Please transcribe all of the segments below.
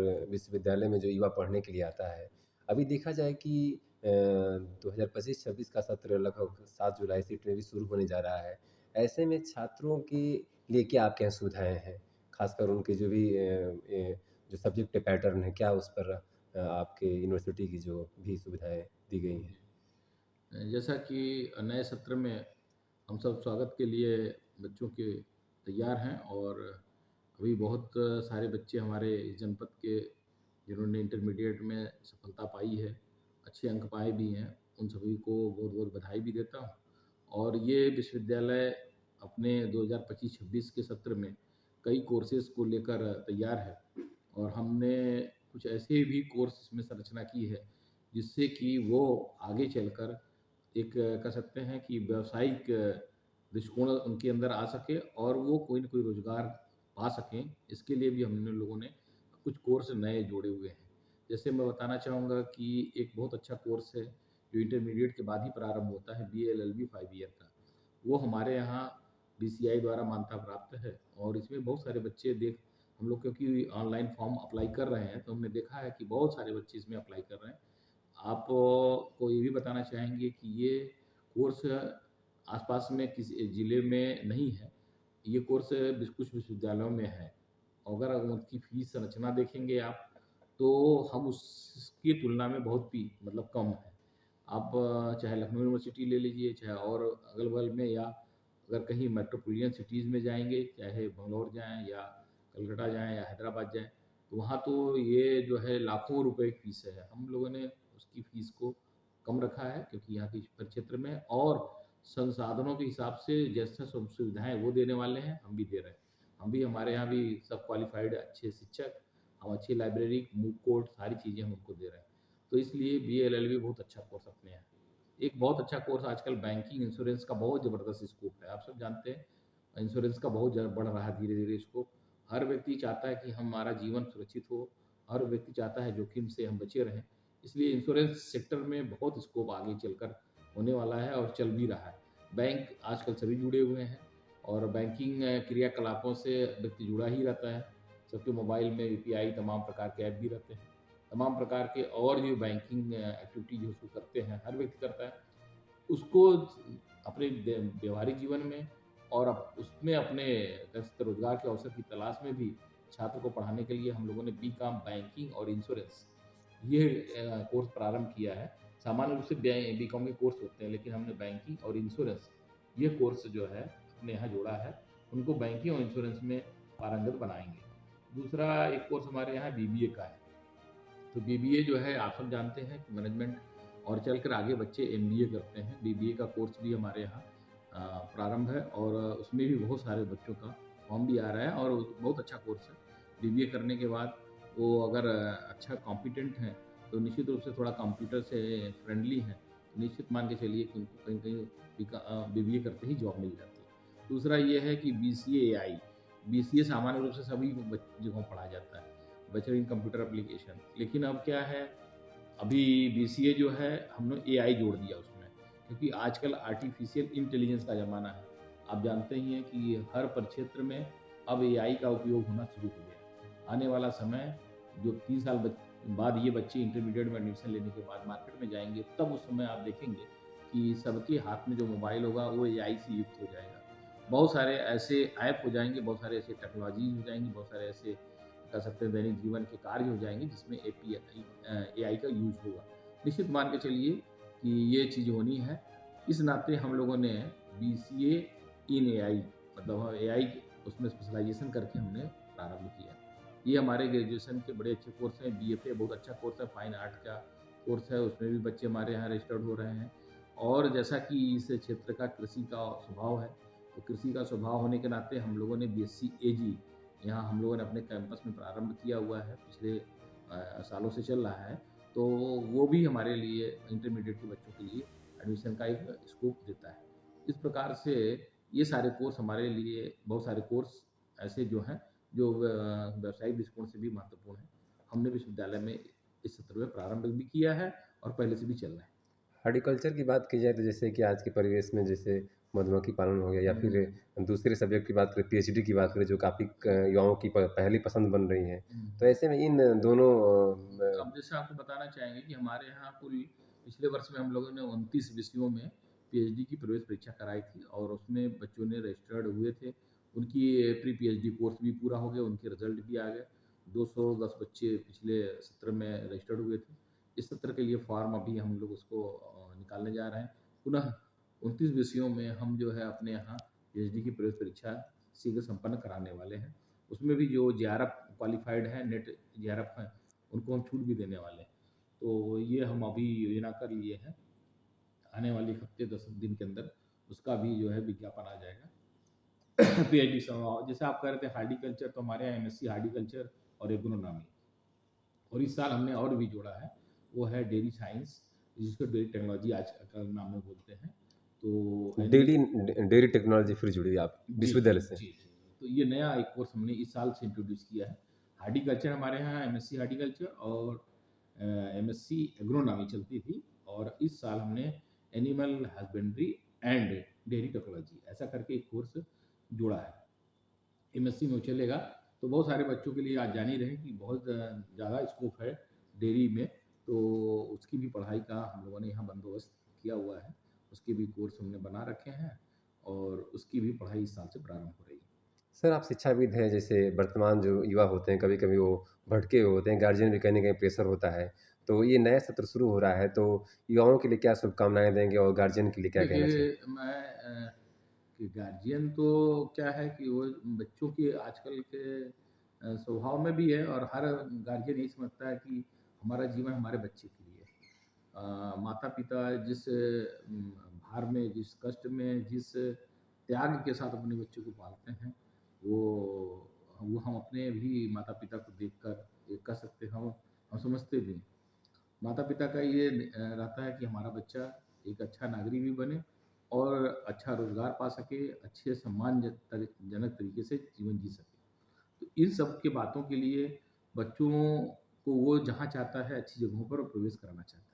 विश्वविद्यालय में जो युवा पढ़ने के लिए आता है, अभी देखा जाए कि 2025-26 का सत्र लगभग 7 जुलाई से ट्रेनिंग शुरू होने जा रहा है। ऐसे में छात्रों के लिए क्या आपके यहाँ सुविधाएँ हैं? ख़ासकर उनके जो भी जो सब्जेक्ट पैटर्न है, क्या उस पर आपके यूनिवर्सिटी की जो भी सुविधाएँ दी गई हैं? जैसा कि नए सत्र में हम सब स्वागत के लिए बच्चों के तैयार हैं और अभी बहुत सारे बच्चे हमारे इस जनपद के जिन्होंने इंटरमीडिएट में सफलता पाई है, अच्छे अंक पाए भी हैं, उन सभी को बहुत-बहुत बधाई भी देता हूँ। और ये विश्वविद्यालय अपने 2025-26 के सत्र में कई कोर्सेज़ को लेकर तैयार है और हमने कुछ ऐसे भी कोर्स इसमें संरचना की है, जिससे कि वो आगे चलकर एक कह सकते हैं कि व्यावसायिक दृष्टिकोण उनके अंदर आ सके और वो कोई न कोई रोज़गार पा सकें, इसके लिए भी हमने लोगों ने कुछ कोर्स नए जोड़े हुए हैं। जैसे मैं बताना चाहूँगा कि एक बहुत अच्छा कोर्स है, जो इंटरमीडिएट के बाद ही प्रारंभ होता है, बीएलएलबी 5 ईयर का। वो हमारे यहाँ बीसीआई द्वारा मान्यता प्राप्त है और इसमें बहुत सारे बच्चे हम लोग क्योंकि ऑनलाइन फॉर्म अप्लाई कर रहे हैं, तो हमने देखा है कि बहुत सारे बच्चे इसमें अप्लाई कर रहे हैं। आप को ये भी बताना चाहेंगे कि ये कोर्स आसपास में किसी ज़िले में नहीं है। ये कोर्स कुछ विश्वविद्यालयों में है। अगर उनकी फ़ीस संरचना देखेंगे आप, तो हम उसकी तुलना में बहुत ही मतलब कम है। आप चाहे लखनऊ यूनिवर्सिटी ले लीजिए, चाहे और अगल-बगल में या अगर कहीं मेट्रोपॉलिटन सिटीज़ में जाएँगे, चाहे बंगलौर जाएँ या कलकत्ता जाएँ या हैदराबाद जाएँ, तो वहाँ तो ये जो है लाखों रुपए की फ़ीस है। हम लोगों ने उसकी फ़ीस को कम रखा है क्योंकि यहाँ के परिक्षेत्र में और संसाधनों के हिसाब से जैसा सब सुविधाएँ वो देने वाले हैं, हम भी दे रहे हैं। हमारे यहाँ भी सब क्वालिफ़ाइड अच्छे शिक्षक, हम अच्छी लाइब्रेरी, मूक कोर्ट सारी चीज़ें हम उनको दे रहे हैं। तो इसलिए बीएलएलबी बहुत अच्छा कोर्स अपने यहाँ। एक बहुत अच्छा कोर्स आजकल बैंकिंग इंश्योरेंस का बहुत ज़बरदस्त स्कोप है। आप सब जानते हैं इंश्योरेंस का बहुत बढ़ रहा है धीरे-धीरे स्कोप। हर व्यक्ति चाहता है कि हमारा जीवन सुरक्षित हो, हर व्यक्ति चाहता है जोखिम से हम बचे रहें। इसलिए इंश्योरेंस सेक्टर में बहुत स्कोप आगे चलकर होने वाला है और चल भी रहा है। बैंक आजकल सभी जुड़े हुए हैं और बैंकिंग क्रियाकलापों से व्यक्ति जुड़ा ही रहता है। सबके मोबाइल में यूपीआई तमाम प्रकार के ऐप भी रहते हैं। तमाम प्रकार के और जो बैंकिंग एक्टिविटी जो उसको करते हैं, हर व्यक्ति करता है। उसको अपने व्यवहारिक जीवन में और उसमें अपने रोजगार के अवसर की तलाश में भी छात्र को पढ़ाने के लिए हम लोगों ने बीकॉम बैंकिंग और इंश्योरेंस ये कोर्स प्रारंभ किया है। सामान्य रूप से बीकॉम के कोर्स होते हैं, लेकिन हमने बैंकिंग और इंश्योरेंस ये कोर्स जो है अपने यहाँ जोड़ा है। उनको बैंकिंग और इंश्योरेंस में पारंगत बनाएंगे। दूसरा एक कोर्स हमारे यहाँ बीबीए का है। तो बीबीए जो है आप सब जानते हैं कि मैनेजमेंट और चलकर आगे बच्चे एमबीए करते हैं। बीबीए का कोर्स भी हमारे यहाँ प्रारंभ है और उसमें भी बहुत सारे बच्चों का फॉर्म भी आ रहा है और बहुत अच्छा कोर्स है। बीबीए करने के बाद वो अगर अच्छा कॉम्पिटेंट हैं, तो निश्चित रूप से थोड़ा कंप्यूटर से फ्रेंडली हैं, तो निश्चित मान के चलिए कि उनको कहीं-कहीं बीबीए करते ही जॉब मिल जाती है। दूसरा ये है कि बीसीए एआई, बीसीए सामान्य रूप से सभी जगहों पढ़ा जाता है। Bachelor in computer application. लेकिन अब क्या है, अभी बीसीए जो है हमने एआई जोड़ दिया उसमें, क्योंकि आजकल आर्टिफिशियल इंटेलिजेंस का ज़माना है। आप जानते ही हैं कि हर परिक्षेत्र में अब एआई का उपयोग होना शुरू हो गया है। आने वाला समय जो 3 साल बाद ये बच्चे इंटरमीडिएट में एडमिशन लेने के बाद मार्केट में जाएँगे, तब उस समय आप देखेंगे कि सबके हाथ में जो मोबाइल होगा वो एआई से युक्त हो जाएगा। बहुत सारे ऐसे ऐप हो जाएँगे, बहुत सारे ऐसे टेक्नोलॉजीज़ हो जाएँगी, बहुत सारे ऐसे कह सकते हैं दैनिक जीवन के कार्य हो जाएँगे जिसमें एआई का यूज़ होगा। निश्चित मान के चलिए कि ये चीज़ होनी है। इस नाते हम लोगों ने बीसीए इन एआई मतलब एआई उसमें स्पेशलाइज़ेशन करके हमने प्रारंभ किया। ये हमारे ग्रेजुएशन के बड़े अच्छे कोर्स हैं, बीएफए बहुत अच्छा कोर्स है, फाइन आर्ट का कोर्स है, उसमें भी बच्चे हमारे यहाँ रजिस्टर्ड हो रहे हैं। और जैसा कि इस क्षेत्र का कृषि का स्वभाव है, तो कृषि का स्वभाव होने के नाते हम लोगों ने बीएससी एजी यहाँ हम लोगों ने अपने कैंपस में प्रारंभ किया हुआ है, पिछले सालों से चल रहा है। तो वो भी हमारे लिए इंटरमीडिएट के बच्चों के लिए एडमिशन का एक स्कोप देता है। इस प्रकार से ये सारे कोर्स हमारे लिए बहुत सारे कोर्स ऐसे जो हैं, जो व्यावसायिक दृष्टिकोण से भी महत्वपूर्ण हैं। हमने विश्वविद्यालय में इस सत्र में प्रारंभ भी किया है और पहले से भी चल रहा है। हॉर्टिकल्चर की बात की जाए तो जैसे कि आज के परिवेश में जैसे मधुमक्खी पालन हो गया या फिर हुँ, दूसरे सब्जेक्ट की बात करें, पीएचडी की बात करें जो काफ़ी क युवाओं की प पहली पसंद बन रही हैं। हुँ। तो ऐसे में इन दोनों अब जैसे आपको बताना चाहेंगे कि हमारे यहाँ कुल पिछले वर्ष में हम लोगों ने 29 विषयों में पीएचडी की प्रवेश परीक्षा कराई थी और उसमें बच्चों ने रजिस्टर्ड हुए थे। उनकी प्री पीएचडी कोर्स भी पूरा हो गया, उनके रिजल्ट भी आ गए। 210 बच्चे पिछले सत्र में रजिस्टर्ड हुए थे। इस सत्र के लिए फॉर्म अभी हम लोग उसको निकालने जा रहे हैं। पुनः 29 विषयों में हम जो है अपने यहाँ पीएचडी की प्रवेश परीक्षा शीघ्र संपन्न कराने वाले हैं। उसमें भी जो जेआरएफ क्वालिफाइड है, नेट जेआरएफ हैं, उनको हम छूट भी देने वाले हैं। तो ये हम अभी योजना कर लिए हैं, आने वाले हफ्ते 10 दिन के अंदर उसका भी जो है विज्ञापन आ जाएगा। पीएचडी समारोह जैसे आप कह रहे थे हार्टिकल्चर, तो हमारे यहाँ एमएससी हार्टिकल्चर और एग्रोनॉमी, और इस साल हमने और भी जोड़ा है, वो है डेयरी साइंस, जिसको डेयरी टेक्नोलॉजी आजकल नाम में बोलते हैं। तो डेयरी डेयरी टेक्नोलॉजी फिर जुड़ी आप जी, विश्वविद्यालय से। जी, जी। तो ये नया एक कोर्स हमने इस साल से इंट्रोड्यूस किया है। हॉर्टिकल्चर हमारे यहाँ एमएससी हॉर्टिकल्चर और एमएससी एग्रोनॉमी चलती थी, और इस साल हमने animal husbandry and dairy technology ऐसा करके एक कोर्स जोड़ा है। एमएससी में वो चलेगा, तो बहुत सारे बच्चों के लिए आज जान ही रहे हैं कि बहुत ज़्यादा स्कोप है डेयरी में, तो उसकी भी पढ़ाई का हम लोगों ने यहाँ बंदोबस्त किया हुआ है। उसके भी कोर्स हमने बना रखे हैं और उसकी भी पढ़ाई इस साल से प्रारंभ हो रही है। सर आप शिक्षाविद हैं, जैसे वर्तमान जो युवा होते हैं कभी-कभी वो भटके हुए होते हैं, गार्जियन भी कहीं न कहीं प्रेशर होता है। तो ये नया सत्र शुरू हो रहा है, तो युवाओं के लिए क्या शुभकामनाएँ देंगे और गार्जियन के लिए क्या कहना देखिए, चाहें? कि गार्जियन तो क्या है कि वो बच्चों की आजकल के स्वभाव में भी है, और हर गार्जियन यही समझता है कि हमारा जीवन हमारे बच्चे के लिए है। माता-पिता जिस भार में, जिस कष्ट में, जिस त्याग के साथ अपने बच्चों को पालते हैं, वो हम अपने भी माता-पिता को देखकर ये कह सकते हैं, हम समझते भी हैं। माता-पिता का ये रहता है कि हमारा बच्चा एक अच्छा नागरिक भी बने और अच्छा रोज़गार पा सके, अच्छे जनक तरीके से जीवन जी सके। तो इन सब की बातों के लिए बच्चों को वो जहाँ चाहता है अच्छी जगहों पर प्रवेश कराना चाहता है।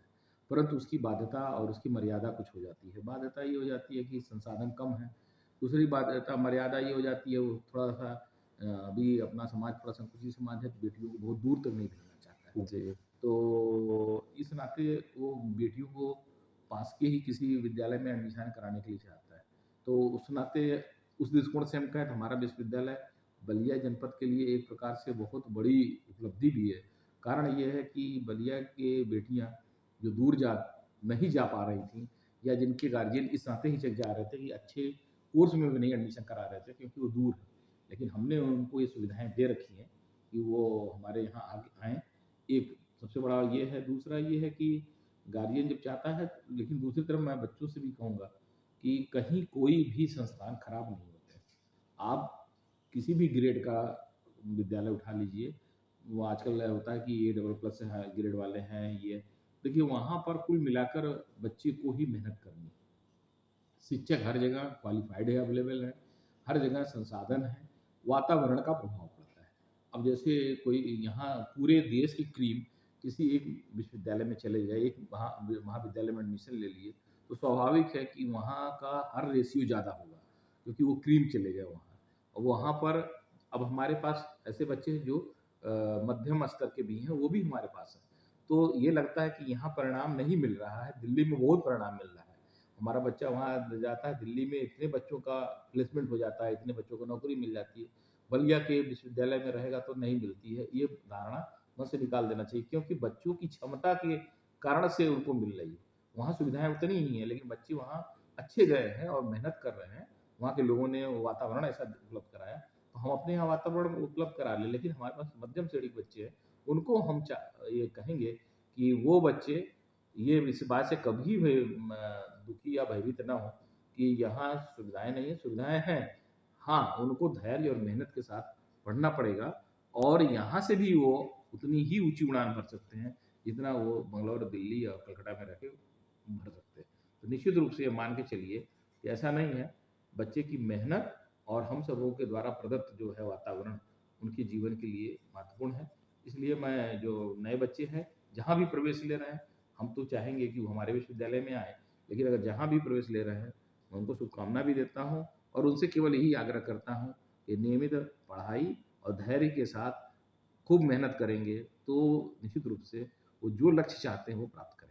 परंतु उसकी बाध्यता और उसकी मर्यादा कुछ हो जाती है। बाध्यता ये हो जाती है कि संसाधन कम है। दूसरी बाध्यता मर्यादा ये हो जाती है, वो थोड़ा-सा अभी अपना समाज थोड़ा संकुचित समाज है, तो बेटियों को बहुत दूर तक नहीं भेजना चाहता है। जी। तो इस नाते वो बेटियों को पास के ही किसी विद्यालय में एडमिशन कराने के लिए चाहता है। तो उस नाते उस दृष्टिकोण से हम कहें तो हमारा विश्वविद्यालय बलिया जनपद के लिए एक प्रकार से बहुत बड़ी उपलब्धि भी है। कारण ये है कि बलिया के बेटियाँ जो दूर जा नहीं जा पा रही थीं, या जिनके गार्जियन इस नाते हिचक जा रहे थे कि अच्छे कोर्स में भी नहीं एडमिशन करा रहे थे क्योंकि वो दूर है। लेकिन हमने उनको ये सुविधाएँ दे रखी हैं कि वो हमारे यहाँ आगे आएँ। एक सबसे बड़ा ये है, दूसरा ये है कि गार्जियन जब चाहता है, लेकिन दूसरी तरफ मैं बच्चों से भी कहूँगा कि कहीं कोई भी संस्थान खराब नहीं होते। आप किसी भी ग्रेड का विद्यालय उठा लीजिए, वो आजकल होता है कि ए डबल प्लस है, ग्रेड वाले हैं ये। देखिए वहाँ पर कुल मिलाकर बच्चे को ही मेहनत करनी है। शिक्षक हर जगह क्वालिफ़ाइड है, अवेलेबल है, हर जगह संसाधन है, वातावरण का प्रभाव पड़ता है। अब जैसे कोई यहाँ पूरे देश की क्रीम किसी एक विश्वविद्यालय में चले जाए, एक महाविद्यालय में एडमिशन ले लिए, तो स्वाभाविक है कि वहाँ का हर रेशियो ज़्यादा होगा, क्योंकि वो क्रीम चले गए वहाँ। और वहाँ पर अब हमारे पास ऐसे बच्चे हैं जो मध्यम स्तर के भी हैं, वो भी हमारे पास हैं। तो ये लगता है कि यहाँ परिणाम नहीं मिल रहा है, दिल्ली में बहुत परिणाम मिल रहा है। हमारा बच्चा वहाँ जाता है, दिल्ली में इतने बच्चों का प्लेसमेंट हो जाता है, इतने बच्चों को नौकरी मिल जाती है। बलिया के विश्वविद्यालय में रहेगा तो नहीं मिलती है, ये धारणा मन से निकाल देना चाहिए, क्योंकि बच्चों की क्षमता के कारण से उनको मिल रही है। वहाँ सुविधाएँ उतनी ही हैं, लेकिन बच्चे वहाँ अच्छे गए हैं और मेहनत कर रहे हैं। वहाँ के लोगों ने वातावरण ऐसा उपलब्ध कराया, तो हम अपने यहाँ वातावरण उपलब्ध करा लें, लेकिन हमारे पास मध्यम श्रेणी के बच्चे हैं, उनको हम ये कहेंगे कि वो बच्चे ये इस बात से कभी भी दुखी या भयभीत ना हो कि यहाँ सुविधाएँ नहीं हैं, सुविधाएँ हैं। हाँ, उनको धैर्य और मेहनत के साथ पढ़ना पड़ेगा, और यहाँ से भी वो उतनी ही ऊँची उड़ान भर सकते हैं, जितना वो बंगलौर, दिल्ली और कलकत्ता में रह के भर सकते हैं। तो निश्चित रूप से ये मान के चलिए कि ऐसा नहीं है, बच्चे की मेहनत और हम सबों के द्वारा प्रदत्त जो है वातावरण, उनके जीवन के लिए महत्वपूर्ण है। इसलिए मैं जो नए बच्चे हैं, जहाँ भी प्रवेश ले रहे हैं, हम तो चाहेंगे कि वो हमारे विश्वविद्यालय में आएँ, लेकिन अगर जहाँ भी प्रवेश ले रहे हैं, मैं उनको शुभकामना भी देता हूँ और उनसे केवल यही आग्रह करता हूँ कि नियमित पढ़ाई और धैर्य के साथ खूब मेहनत करेंगे, तो निश्चित रूप से वो जो लक्ष्य चाहते हैं, वो प्राप्त करेंगे।